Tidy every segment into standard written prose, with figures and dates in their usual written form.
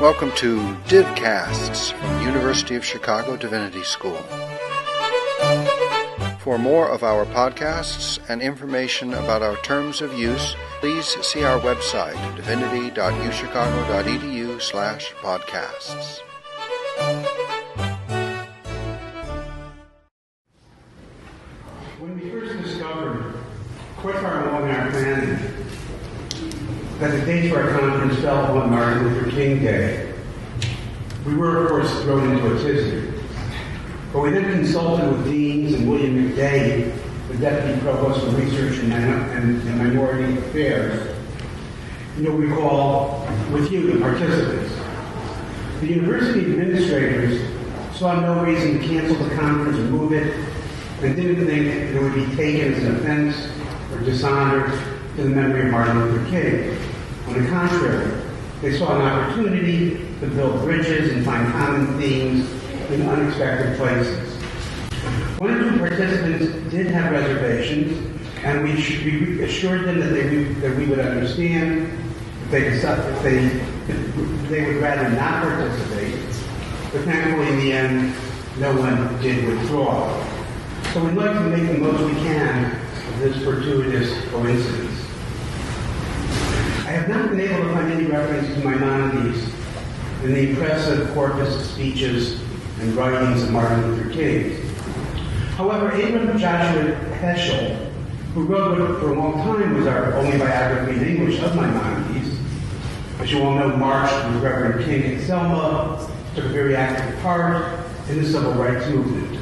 Welcome to Divcasts from University of Chicago Divinity School. For more of our podcasts and information about our terms of use, please see our website, divinity.uchicago.edu/podcasts. When we first discovered, quite far along in our planning, that the date for our conference fell on Martin Luther King Day, we were, of course, thrown into a tizzy. But we then consulted with deans and William McDade, the Deputy Provost for Research and Minority Affairs. We call with you, the participants. The university administrators saw no reason to cancel the conference or move it, and didn't think it would be taken as an offense or dishonor to the memory of Martin Luther King. On the contrary, they saw an opportunity to build bridges and find common themes in unexpected places. One or two participants did have reservations, and we assured them that we would understand if they would rather not participate. But thankfully, in the end, no one did withdraw. So we'd like to make the most we can of this fortuitous coincidence. I have not been able to find any reference to Maimonides in the impressive corpus of speeches and writings of Martin Luther King. However, Abraham Joshua Heschel, who wrote what for a long time was our only biography in English of Maimonides, as you all know, marched with Reverend King at Selma, took a very active part in the civil rights movement.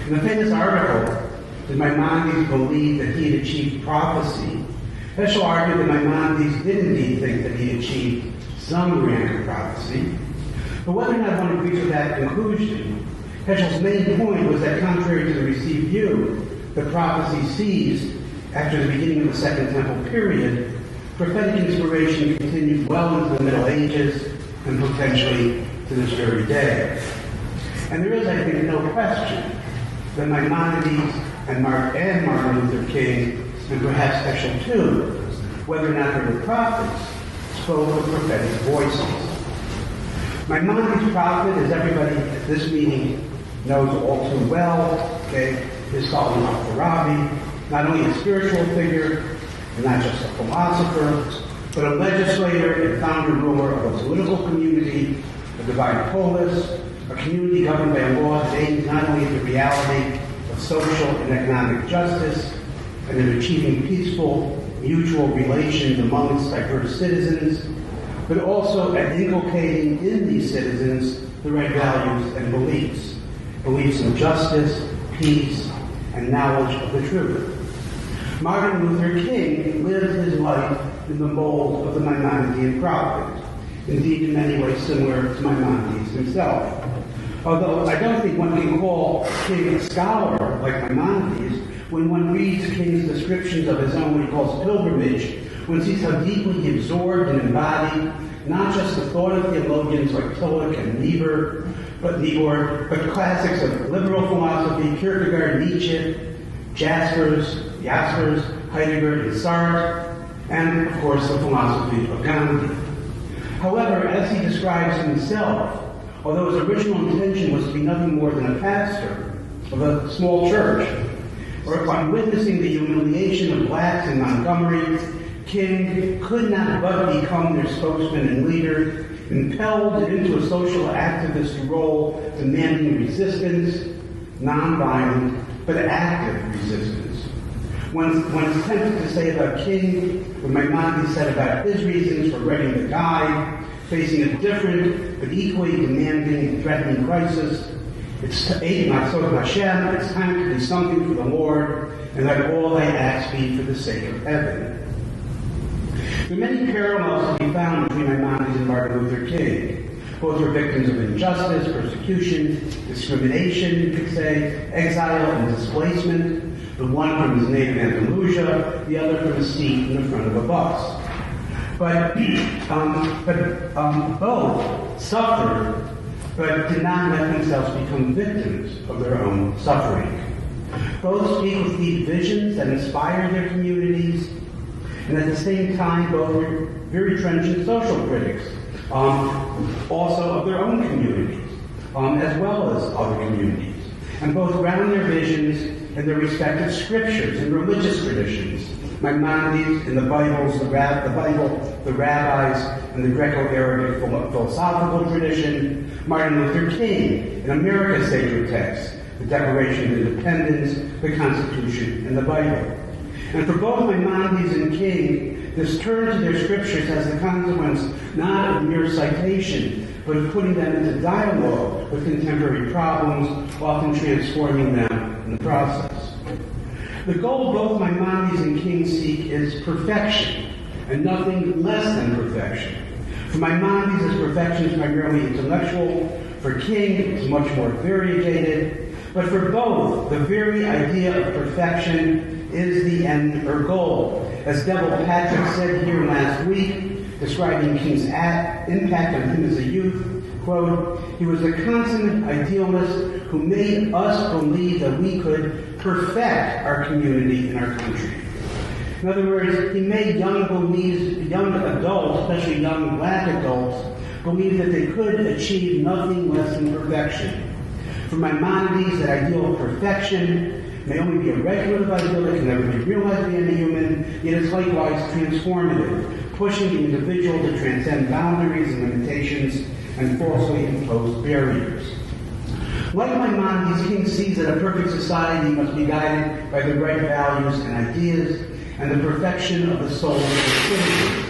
In the famous article, Did Maimonides Believe That He Had Achieved Prophecy? Heschel argued that Maimonides did indeed think that he achieved some grant of prophecy. But whether or not one agrees with that conclusion, Heschel's main point was that contrary to the received view, the prophecy ceased after the beginning of the Second Temple period. Prophetic inspiration continued well into the Middle Ages and potentially to this very day. And there is, I think, no question that Maimonides and Martin Luther King, and perhaps Heschel too, whether or not they were prophets, spoke with prophetic voices. Maimonides' prophet, as everybody at this meeting knows all too well, is Colvin, not only a spiritual figure, and not just a philosopher, but a legislator and founder-ruler of a political community, a divided polis, a community governed by a law that aims not only at the reality of social and economic justice, and in achieving peaceful, mutual relations amongst diverse citizens, but also at inculcating in these citizens the right values and beliefs in justice, peace, and knowledge of the truth. Martin Luther King lived his life in the mold of the Maimonidean prophet, indeed in many ways similar to Maimonides himself. Although I don't think one can call King a scholar like Maimonides, when one reads King's descriptions of his own, what he calls pilgrimage, one sees how deeply he absorbed and embodied not just the thought of theologians like Tillich and Niebuhr, but classics of liberal philosophy, Kierkegaard, Nietzsche, Jaspers, Heidegger, and Sartre, and, of course, the philosophy of Gandhi. However, as he describes himself, although his original intention was to be nothing more than a pastor of a small church, or upon witnessing the humiliation of blacks in Montgomery, King could not but become their spokesman and leader, impelled into a social activist role demanding resistance, nonviolent, but active resistance. One is tempted to say about King what Maimonides said about his reasons for writing the guide, facing a different but equally demanding and threatening crisis. It's time to do something for the Lord, and let all thy acts be for the sake of heaven. There are many parallels to be found between Maimonides and Martin Luther King. Both were victims of injustice, persecution, discrimination, you could say, exile and displacement, the one from his native Andalusia, the other from a seat in the front of a bus. But both suffered, but did not let themselves become victims of their own suffering. Both speak with deep visions that inspire their communities, and at the same time, both were very trenchant social critics also of their own communities, as well as other communities, and both ground their visions in their respective scriptures and religious traditions. Maimonides in the Bibles, the Bible, the rabbis, and the Greco-Arabic philosophical tradition. Martin Luther King in America's sacred texts, the Declaration of Independence, the Constitution, and the Bible. And for both Maimonides and King, this turn to their scriptures has the consequence not of mere citation, but of putting them into dialogue with contemporary problems, often transforming them in the process. The goal both Maimonides and King seek is perfection, and nothing less than perfection. For Maimonides, his perfection is primarily intellectual. For King, it's much more variegated. But for both, the very idea of perfection is the end or goal. As Devil Patrick said here last week, describing King's impact on him as a youth, quote, "He was a consummate idealist who made us believe that we could perfect our community and our country." In other words, he made young adults, especially young black adults, believe that they could achieve nothing less than perfection. For Maimonides, that ideal of perfection may only be a regulative ideal that can never be realized by any human, yet is likewise transformative, pushing the individual to transcend boundaries and limitations and falsely imposed barriers. Like Maimonides, King sees that a perfect society must be guided by the right values and ideas and the perfection of the souls of the citizens.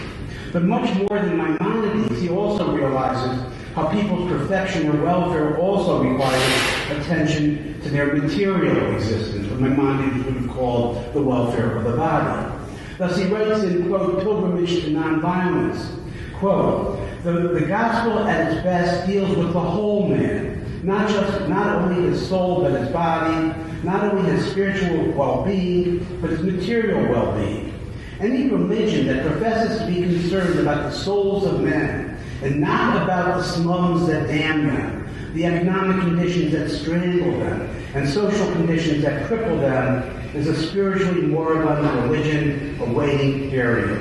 But much more than Maimonides, he also realizes how people's perfection or welfare also requires attention to their material existence, what Maimonides would have called the welfare of the body. Thus he writes in, quote, Pilgrimage to Nonviolence, quote, the gospel at its best deals with the whole man, not only his soul but his body, not only his spiritual well-being, but his material well-being. Any religion that professes to be concerned about the souls of men and not about the slums that damn them, the economic conditions that strangle them, and social conditions that cripple them, is a spiritually moribund religion awaiting burial.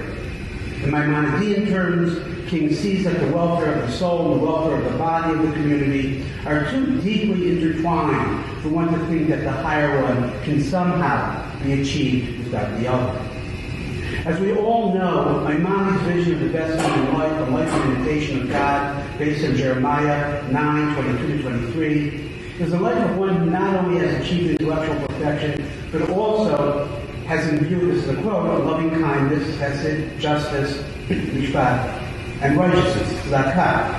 In Maimonidean terms, King sees that the welfare of the soul and the welfare of the body of the community are too deeply intertwined for one to think that the higher one can somehow be achieved without the other. As we all know, Maimonides' vision of the best human life, the life of imitation of God, based on Jeremiah 9:22-23, is the life of one who not only has achieved intellectual perfection, but also has in view, this is a quote, loving kindness, hesed, justice, mishpat, and righteousness, zakat.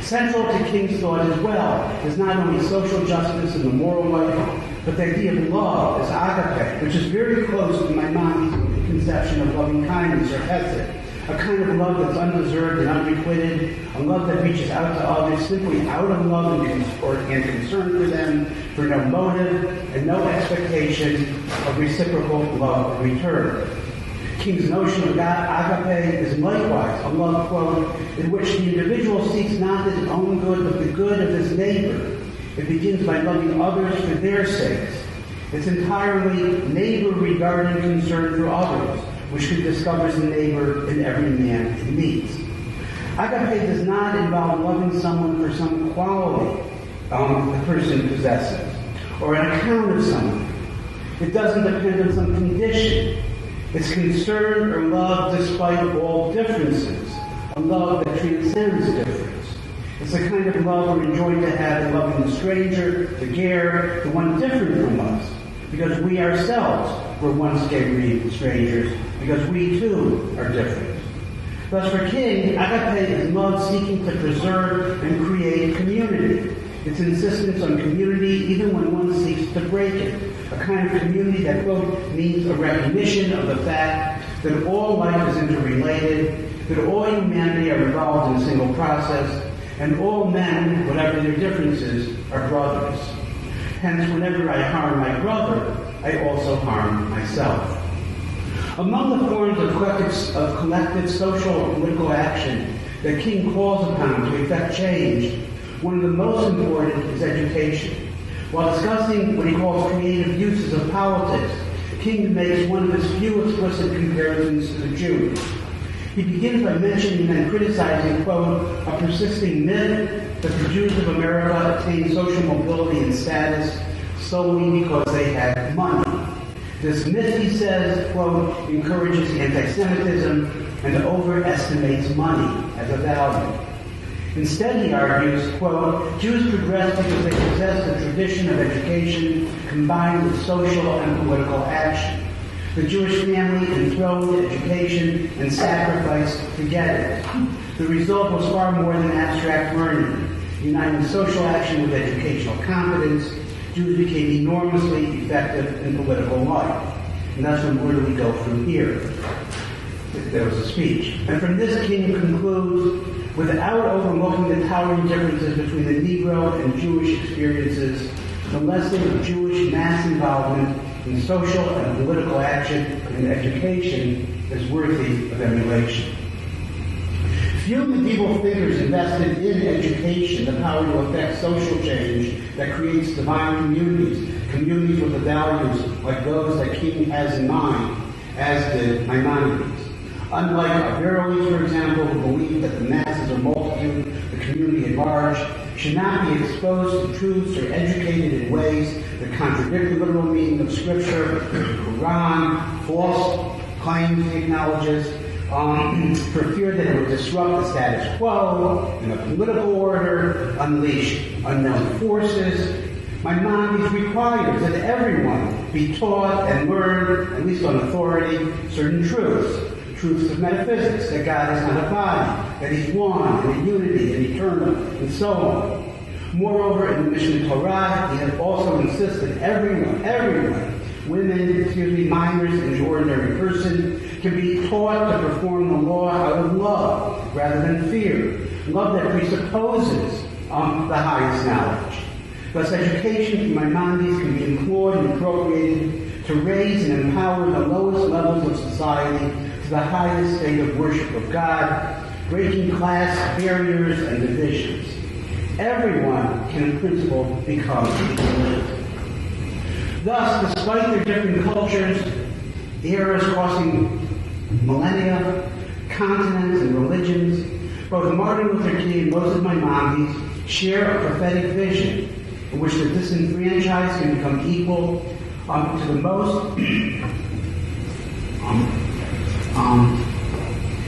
Central to King's thought as well is not only social justice and the moral life, but the idea of love as agape, which is very close to Maimonides' conception of loving kindness or hesed, a kind of love that's undeserved and unrequited, a love that reaches out to others simply out of love and concern for them, for no motive and no expectation of reciprocal love in return. King's notion of God, agape, is likewise a love, quote, in which the individual seeks not his own good, but the good of his neighbor. It begins by loving others for their sakes. It's entirely neighbor-regarding concern for others, which discovers the neighbor in every man it meets. Agape does not involve loving someone for some quality the person possesses, or an account of someone. It doesn't depend on some condition. It's concern or love despite all differences, a love that transcends difference. It's the kind of love we're enjoying to have in loving the stranger, the gare, the one different from us, because we ourselves were once gay strangers, because we too are different. Thus for King, agape is love seeking to preserve and create community. It's insistence on community even when one seeks to break it. A kind of community that, quote, means a recognition of the fact that all life is interrelated, that all humanity are involved in a single process, and all men, whatever their differences, are brothers. Hence, whenever I harm my brother, I also harm myself. Among the forms of collective social and political action that King calls upon to effect change, one of the most important is education. While discussing what he calls creative uses of politics, King makes one of his few explicit comparisons to the Jews. He begins by mentioning and criticizing, quote, a persisting myth that the Jews of America attained social mobility and status solely because they had money. This myth, he says, quote, encourages anti-Semitism and overestimates money as a value. Instead, he argues, quote, Jews progress because they possess a tradition of education combined with social and political action. The Jewish family enthroned education and sacrifice to get it. The result was far more than abstract learning. Uniting social action with educational competence, Jews became enormously effective in political life. And that's where do we go from here? There was a speech. And from this, King concludes, without overlooking the towering differences between the Negro and Jewish experiences, the lesson of Jewish mass involvement in social and political action and education is worthy of emulation. Few medieval thinkers invested in education the power to affect social change that creates divine communities with the values like those that King has in mind, as did Maimonides. Unlike Averroes, for example, who believed that the masses or multitude, the community at large, should not be exposed to truths or educated in ways that contradict the literal meaning of Scripture, Quran, false claims he acknowledges, for fear that it would disrupt the status quo in the political order, unleash unknown forces. Maimonides requires that everyone be taught and learn, at least on authority, certain truths of metaphysics, that God is not a body, that He's one, and in unity, and eternal, and so on. Moreover, in the Mishnah Torah, he has also insisted everyone, women, minors, and the ordinary person, can be taught to perform the law out of love rather than fear. Love that presupposes the highest knowledge. Thus, education through Maimonides can be employed and appropriated to raise and empower the lowest levels of society to the highest state of worship of God, breaking class barriers and divisions. Everyone can, in principle, become equal. Thus, despite their different cultures, eras crossing millennia, continents, and religions, both Martin Luther King and Josef Maimonides share a prophetic vision in which the disenfranchised can become equal to the most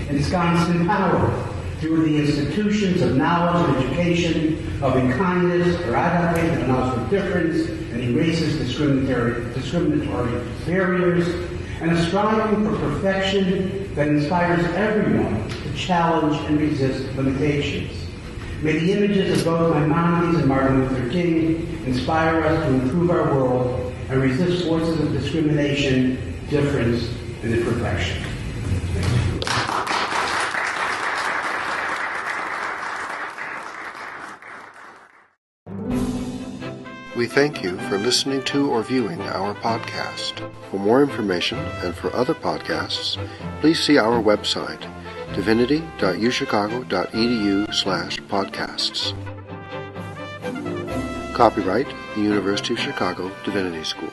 ensconced in power through the institutions of knowledge and education, loving kindness, eradicates and allows for difference, and erases discriminatory barriers, and a striving for perfection that inspires everyone to challenge and resist limitations. May the images of both Maimonides and Martin Luther King inspire us to improve our world and resist forces of discrimination, difference, and imperfection. We thank you for listening to or viewing our podcast. For more information and for other podcasts, please see our website, divinity.uchicago.edu/podcasts. Copyright, the University of Chicago Divinity School.